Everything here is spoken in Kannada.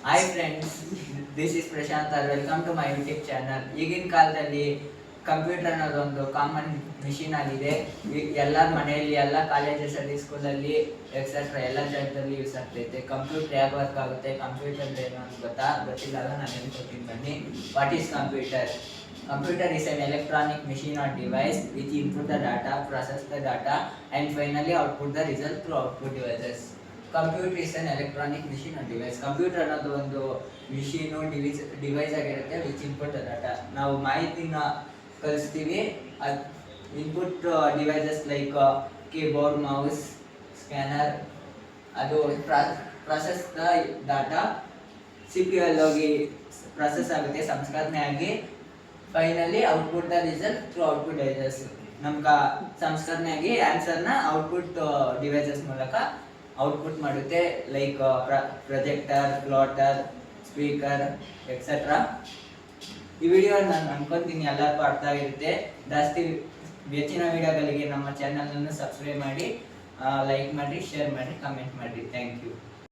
Hi friends, this is Prashant R welcome to my YouTube channel. ಈಗಿನ ಕಾಲದಲ್ಲಿ ಕಂಪ್ಯೂಟರ್ ಅನ್ನೋದೊಂದು ಕಾಮನ್ ಮಿಷಿನ್ ಆಗಿದೆ. ಎಲ್ಲರ ಮನೆಯಲ್ಲಿ, ಎಲ್ಲ ಕಾಲೇಜಸಲ್ಲಿ, ಸ್ಕೂಲಲ್ಲಿ ಎಕ್ಸೆಟ್ರಾ ಎಲ್ಲ ಜಾಗದಲ್ಲಿ ಯೂಸ್ ಆಗ್ತೈತೆ. ಕಂಪ್ಯೂಟರ್ ಯಾಕೆ ವರ್ಕ್ ಆಗುತ್ತೆ, ಕಂಪ್ಯೂಟರ್ ಏನು ಅಂತ ಗೊತ್ತಿಲ್ಲ, ನಾನು ಹೇಳ್ಕೊಡ್ತೀನಿ ಬನ್ನಿ. What is computer? Computer is an electronic machine or device which input the data, process the data, and finally output the result through output devices. Computer is an electronic machine or device. Computer ಅನ್ನೋದು ಒಂದು ಮಿಷಿನು ಡಿವೈಸ್ ಆಗಿರುತ್ತೆ ವಿಚ್ ಇನ್ಪುಟ್ ದ ಡಾಟಾ. ನಾವು ಮಾಹಿತಿನ ಕಲಿಸ್ತೀವಿ. Input devices like keyboard, mouse, scanner, ಅದು process the data. C P U ಅಲ್ಲಿ ಹೋಗಿ ಪ್ರೊಸೆಸ್ ಆಗುತ್ತೆ, ಸಂಸ್ಕರಣೆ ಆಗಿ finally output the result through output devices. ನಮ್ಗೆ ಸಂಸ್ಕರಣೆ ಆಗಿ ಆನ್ಸರ್ನ ಔಟ್ಪುಟ್ ಡಿವೈಸಸ್ ಮೂಲಕ ಔಟ್ಪುಟ್ ಮಾಡುತ್ತೆ, like projector, plotter, speaker etcetera. ಈ ವಿಡಿಯೋ ನಾನು ಅನ್ಕೊಂತೀನಿ ಎಲ್ಲರಿಗೂ ಅರ್ಥ ಆಗಿರುತ್ತೆ. ಜಾಸ್ತಿ ಹೆಚ್ಚಿನ ವಿಡಿಯೋಗಳಿಗೆ ನಮ್ಮ ಚಾನಲನ್ನು ಸಬ್ಸ್ಕ್ರೈಬ್ ಮಾಡಿ, ಲೈಕ್ ಮಾಡಿ, ಶೇರ್ ಮಾಡಿ, ಕಮೆಂಟ್ ಮಾಡಿ. Thank you.